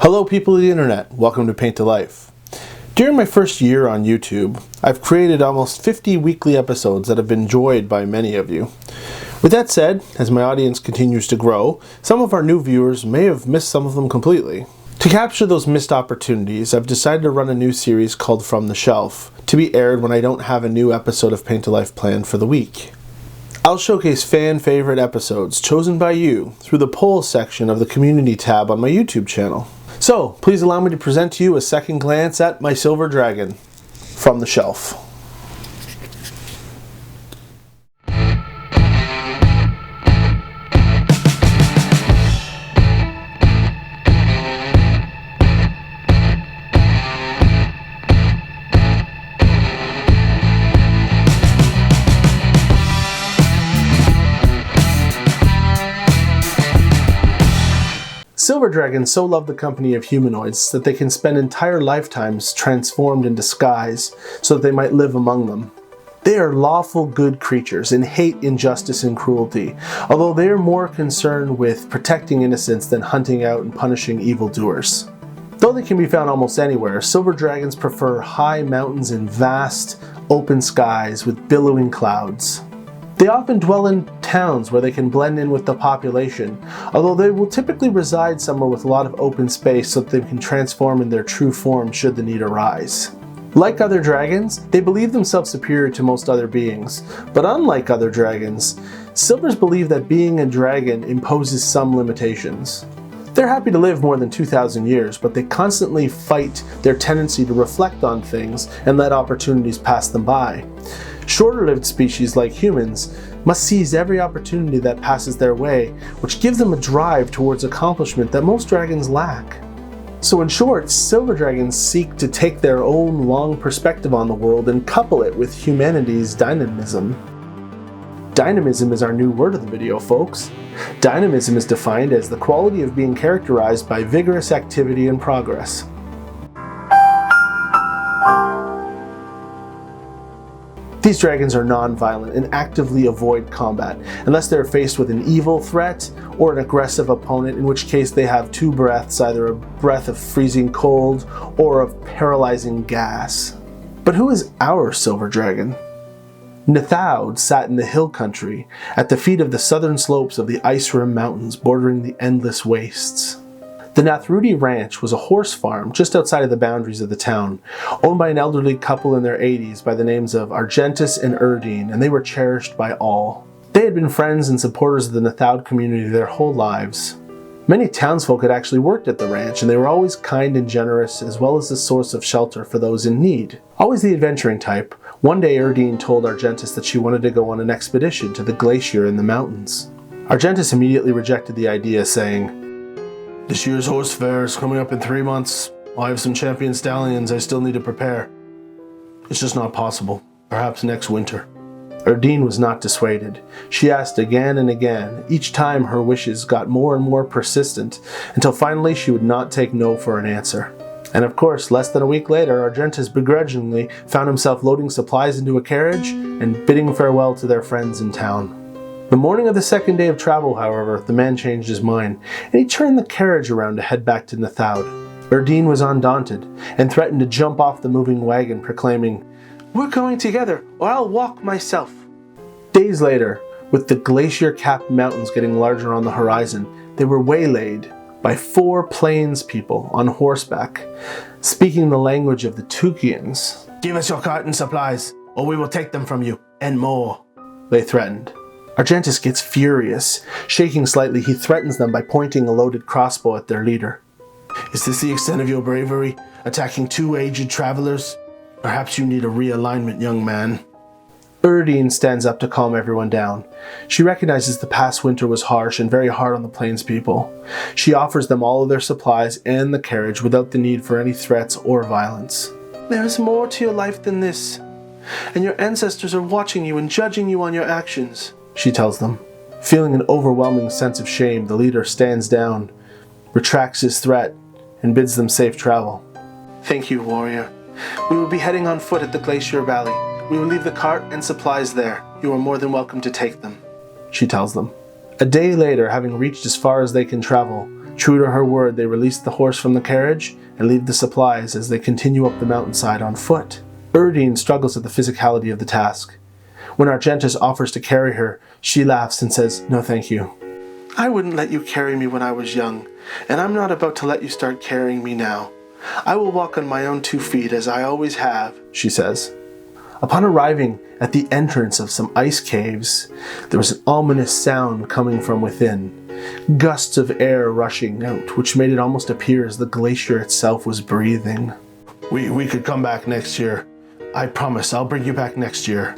Hello people of the internet, welcome to Paint to Life. During my first year on YouTube, I've created almost 50 weekly episodes that have been enjoyed by many of you. With that said, as my audience continues to grow, some of our new viewers may have missed some of them completely. To capture those missed opportunities, I've decided to run a new series called From the Shelf, to be aired when I don't have a new episode of Paint to Life planned for the week. I'll showcase fan favorite episodes chosen by you through the polls section of the community tab on my YouTube channel. So, please allow me to present to you a second glance at my silver dragon, From the Shelf. Silver dragons so love the company of humanoids that they can spend entire lifetimes transformed in disguise so that they might live among them. They are lawful good creatures and hate injustice and cruelty, although they are more concerned with protecting innocence than hunting out and punishing evildoers. Though they can be found almost anywhere, silver dragons prefer high mountains and vast, open skies with billowing clouds. They often dwell in towns where they can blend in with the population, although they will typically reside somewhere with a lot of open space so that they can transform in their true form should the need arise. Like other dragons, they believe themselves superior to most other beings, but unlike other dragons, silvers believe that being a dragon imposes some limitations. They're happy to live more than 2,000 years, but they constantly fight their tendency to reflect on things and let opportunities pass them by. Shorter-lived species like humans must seize every opportunity that passes their way, which gives them a drive towards accomplishment that most dragons lack. So in short, silver dragons seek to take their own long perspective on the world and couple it with humanity's dynamism. Dynamism is our new word of the video, folks. Dynamism is defined as the quality of being characterized by vigorous activity and progress. These dragons are non-violent and actively avoid combat, unless they're faced with an evil threat or an aggressive opponent, in which case they have two breaths, either a breath of freezing cold or of paralyzing gas. But who is our silver dragon? Nathoud sat in the hill country, at the feet of the southern slopes of the ice-rimmed mountains bordering the endless wastes. The Nathoud ranch was a horse farm just outside of the boundaries of the town, owned by an elderly couple in their 80s by the names of Argentis and Erdene, and they were cherished by all. They had been friends and supporters of the Nathoud community their whole lives. Many townsfolk had actually worked at the ranch, and they were always kind and generous, as well as a source of shelter for those in need. Always the adventuring type, one day Erdene told Argentis that she wanted to go on an expedition to the glacier in the mountains. Argentis immediately rejected the idea, saying, "This year's horse fair is coming up in 3 months. I have some champion stallions I still need to prepare. It's just not possible. Perhaps next winter." Erdene was not dissuaded. She asked again and again. Each time her wishes got more and more persistent, until finally she would not take no for an answer. And of course, less than a week later, Argentis begrudgingly found himself loading supplies into a carriage and bidding farewell to their friends in town. The morning of the second day of travel, however, the man changed his mind, and he turned the carriage around to head back to Nathoud. Erdene was undaunted, and threatened to jump off the moving wagon, proclaiming, "We're going together, or I'll walk myself." Days later, with the glacier-capped mountains getting larger on the horizon, they were waylaid by 4 plains people on horseback, speaking the language of the Tukians. "Give us your cart and supplies, or we will take them from you, and more," they threatened. Argentis gets furious. Shaking slightly, he threatens them by pointing a loaded crossbow at their leader. "Is this the extent of your bravery, attacking 2 aged travelers? Perhaps you need a realignment, young man." Erdene stands up to calm everyone down. She recognizes the past winter was harsh and very hard on the plains people. She offers them all of their supplies and the carriage without the need for any threats or violence. "There is more to your life than this, and your ancestors are watching you and judging you on your actions," she tells them. Feeling an overwhelming sense of shame, the leader stands down, retracts his threat, and bids them safe travel. "Thank you, warrior. We will be heading on foot at the glacier valley. We will leave the cart and supplies there. You are more than welcome to take them," she tells them. A day later, having reached as far as they can travel, True to her word, they release the horse from the carriage and leave the supplies as they continue up the mountainside on foot. Erdene struggles at the physicality of the task. When Argentis offers to carry her, she laughs and says, "No thank you. I wouldn't let you carry me when I was young, and I'm not about to let you start carrying me now. I will walk on my own 2 feet as I always have," she says. Upon arriving at the entrance of some ice caves, there was an ominous sound coming from within. Gusts of air rushing out, which made it almost appear as the glacier itself was breathing. We could come back next year. I promise I'll bring you back next year."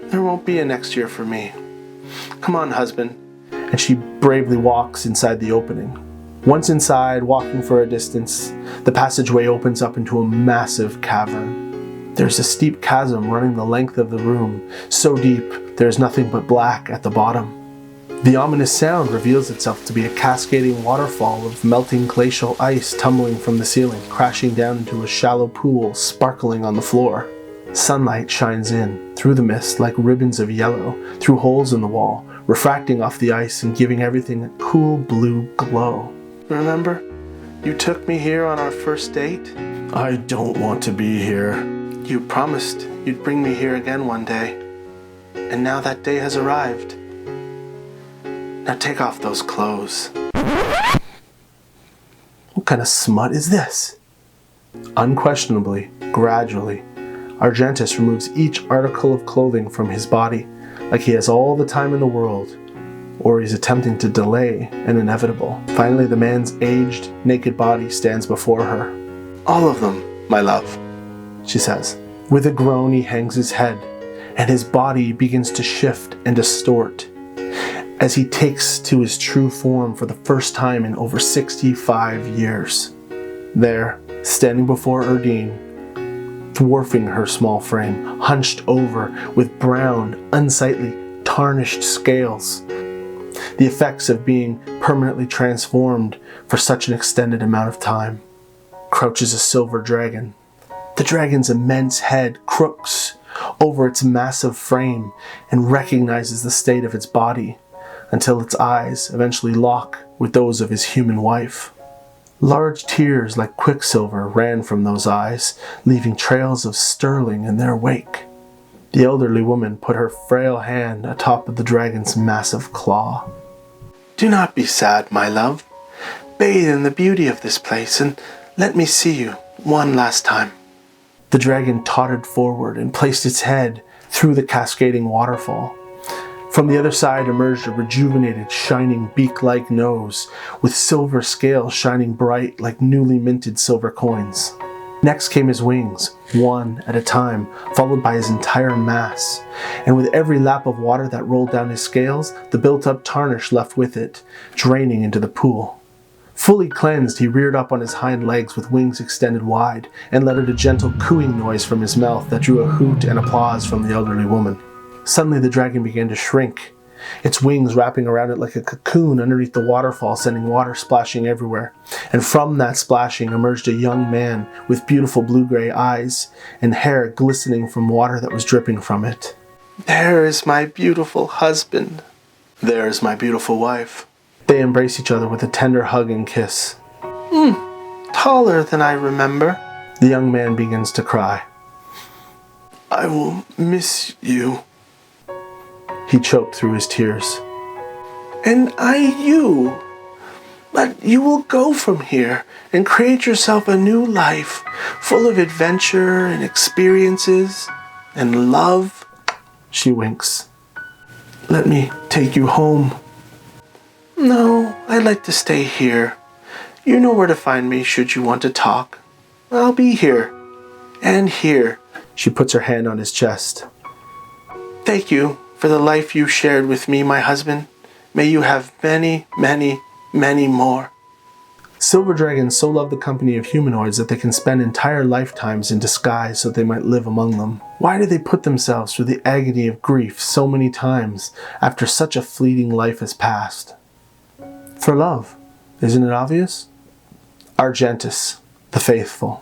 "There won't be a next year for me. Come on, husband." And she bravely walks inside the opening. Once inside, walking for a distance, the passageway opens up into a massive cavern. There's a steep chasm running the length of the room, so deep there's nothing but black at the bottom. The ominous sound reveals itself to be a cascading waterfall of melting glacial ice tumbling from the ceiling, crashing down into a shallow pool sparkling on the floor. Sunlight shines in, through the mist like ribbons of yellow, through holes in the wall, refracting off the ice and giving everything a cool blue glow. "Remember, you took me here on our first date?" "I don't want to be here." "You promised you'd bring me here again one day, and now that day has arrived. Now take off those clothes." What kind of smut is this? Unquestionably, gradually, Argentis removes each article of clothing from his body, like he has all the time in the world, or he's attempting to delay an inevitable. Finally, the man's aged, naked body stands before her. "All of them, my love," she says. With a groan, he hangs his head, and his body begins to shift and distort as he takes to his true form for the first time in over 65 years. There, standing before Erdene, dwarfing her small frame, hunched over with brown, unsightly, tarnished scales, the effects of being permanently transformed for such an extended amount of time, crouches a silver dragon. The dragon's immense head crooks over its massive frame and recognizes the state of its body until its eyes eventually lock with those of his human wife. Large tears like quicksilver ran from those eyes, leaving trails of sterling in their wake. The elderly woman put her frail hand atop of the dragon's massive claw. "Do not be sad, my love. Bathe in the beauty of this place and let me see you one last time." The dragon tottered forward and placed its head through the cascading waterfall. From the other side emerged a rejuvenated, shining beak-like nose with silver scales shining bright like newly minted silver coins. Next came his wings, one at a time, followed by his entire mass. And with every lap of water that rolled down his scales, the built-up tarnish left with it, draining into the pool. Fully cleansed, he reared up on his hind legs with wings extended wide, and let out a gentle cooing noise from his mouth that drew a hoot and applause from the elderly woman. Suddenly the dragon began to shrink, its wings wrapping around it like a cocoon underneath the waterfall, sending water splashing everywhere. And from that splashing emerged a young man with beautiful blue-gray eyes and hair glistening from water that was dripping from it. "There is my beautiful husband. There is my beautiful wife." They embrace each other with a tender hug and kiss. Taller than I remember." The young man begins to cry. "I will miss you." He choked through his tears. "And I you. But you will go from here and create yourself a new life, full of adventure and experiences and love." She winks. "Let me take you home." "No, I'd like to stay here. You know where to find me should you want to talk. I'll be here. And here." She puts her hand on his chest. "Thank you for the life you shared with me, my husband. May you have many, many, many more." Silver dragons so love the company of humanoids that they can spend entire lifetimes in disguise so they might live among them. Why do they put themselves through the agony of grief so many times after such a fleeting life has passed? For love. Isn't it obvious? Argentis, the faithful.